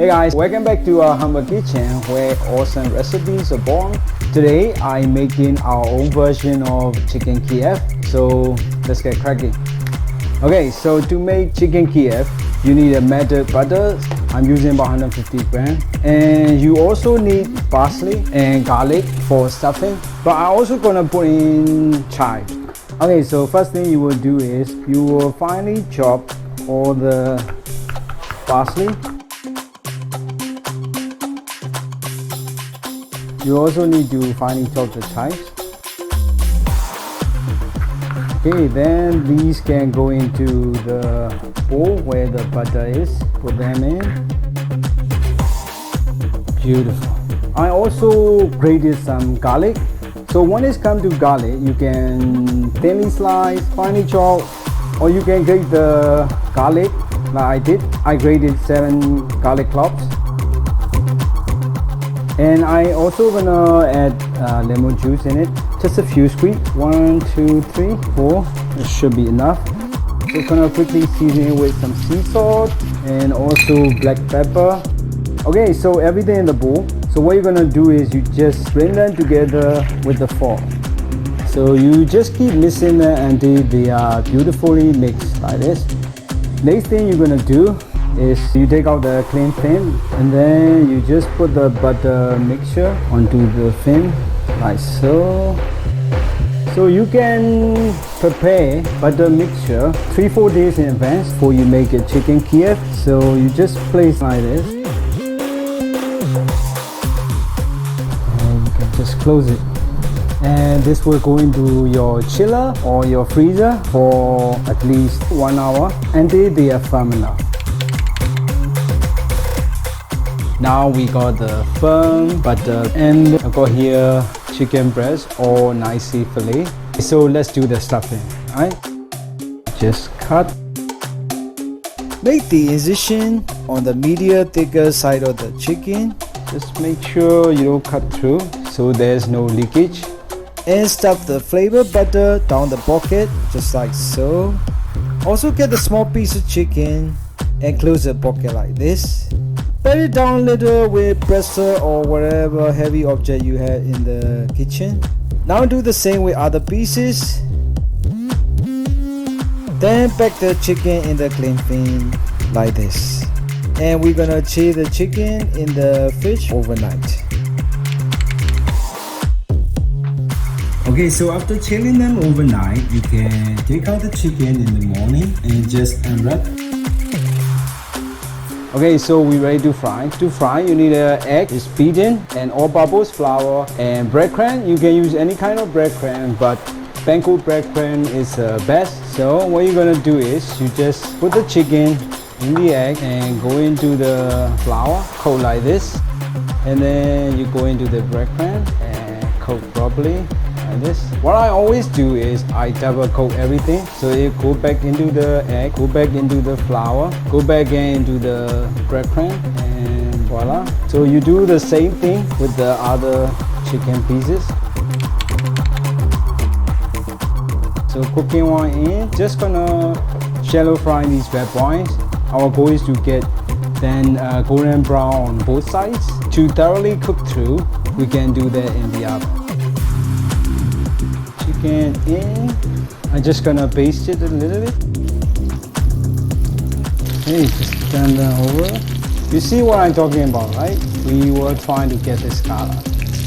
Hey guys, welcome back to our humble kitchen where awesome recipes are born. Today I'm making our own version of Chicken Kiev, so let's get cracking. Okay, so to make Chicken Kiev, you need a melted butter. I'm using about 150 grams, and you also need parsley and garlic for stuffing, but I'm also gonna put in chives. Okay, so first thing you will do is you will finely chop all the parsley. You also need to finely chop the chives. Okay, then these can go into the bowl where the butter is. Put them in. Beautiful. I also grated some garlic. So when it's come to garlic, you can thinly slice, finely chop, or you can grate the garlic like I did. I grated 7 garlic cloves. And I also gonna add lemon juice in it, just a few squeeze. 1, 2, 3, 4. It should be enough. Just gonna quickly season it with some sea salt and also black pepper. Okay, so everything in the bowl. So what you're gonna do is you just blend them together with the fork. So you just keep mixing them until they are beautifully mixed like this. Next thing you're gonna do is you take out the clean fin and then you just put the butter mixture onto the fin like so. So you can prepare butter mixture 3-4 days in advance before you make a Chicken Kiev. So you just place like this and you can just close it, and this will go into your chiller or your freezer for at least 1 hour until they are firm enough. Now we got the firm butter, and I got here chicken breast or nicely fillet. So let's do the stuffing. Alright, just cut. Make the incision on the medium thicker side of the chicken. Just make sure you don't cut through so there's no leakage. And stuff the flavor butter down the pocket just like so. Also get the small piece of chicken and close the pocket like this. Pat it down a little with presser or whatever heavy object you have in the kitchen. Now do the same with other pieces. Then pack the chicken in the cling film like this. And we're gonna chill the chicken in the fridge overnight. Okay, so after chilling them overnight, you can take out the chicken in the morning and just unwrap. Okay, so we're ready to fry. To fry, you need an egg, is beaten, and all-purpose flour and breadcrumb. You can use any kind of breadcrumb, but panko breadcrumb is best. So what you're gonna do is you just put the chicken in the egg and go into the flour, coat like this, and then you go into the breadcrumb and coat properly. This. What I always do is I double coat everything, so it go back into the egg, go back into the flour, go back again into the breadcrumb, and voila. So you do the same thing with the other chicken pieces. So cooking one in, just gonna shallow fry these red wines. Our goal is to get then golden brown on both sides. To thoroughly cook through, we can do that in the oven. Chicken in. I'm just gonna baste it a little bit. Okay, just turn that over. You see what I'm talking about, right? We were trying to get this color,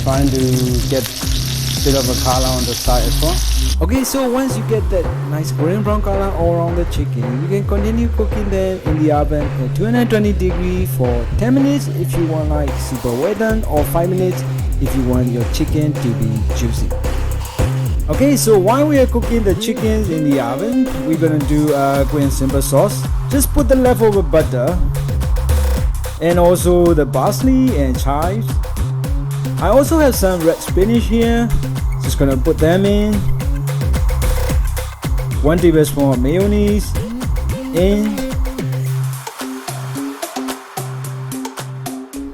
trying to get a bit of a color on the side as well. Okay, so once you get that nice golden brown color all around the chicken, you can continue cooking them in the oven at 220 degrees for 10 minutes if you want like super well done, or 5 minutes if you want your chicken to be juicy. Okay, so while we are cooking the chickens in the oven, we're gonna do a quick and simple sauce. Just put the leftover butter and also the parsley and chives. I also have some red spinach here. Just gonna put them in. 1 tablespoon of mayonnaise in.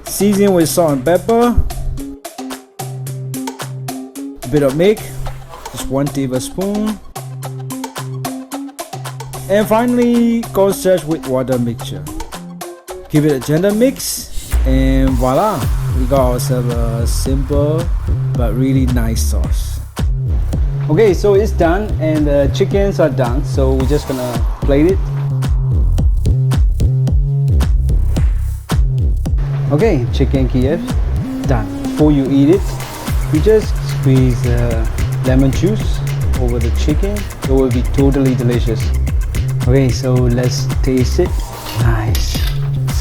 Season with salt and pepper. A bit of milk. Just 1 tablespoon. And finally, cornstarch with water mixture. Give it a gentle mix. And voila, we got ourselves a simple but really nice sauce. Okay, so it's done and the chickens are done, so we're just gonna plate it. Okay, chicken Kiev done. Before you eat it, you just squeeze lemon juice over the chicken. It will be totally delicious. Okay, so let's taste it. Nice.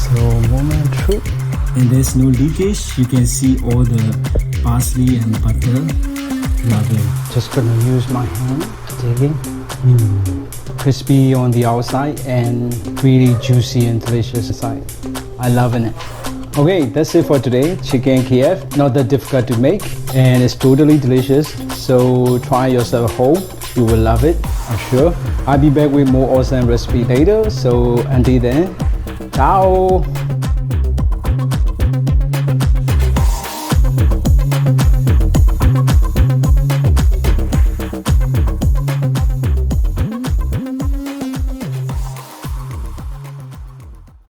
So moment of truth. And there's no leakage. You can see all the parsley and butter. Lovely. Just gonna use my hand to take it. Crispy on the outside and really juicy and delicious inside. I loving it. Okay, that's it for today. Chicken Kiev, not that difficult to make, and it's totally delicious. So try yourself at home. You will love it, I'm sure. I'll be back with more awesome recipe later. So until then, ciao.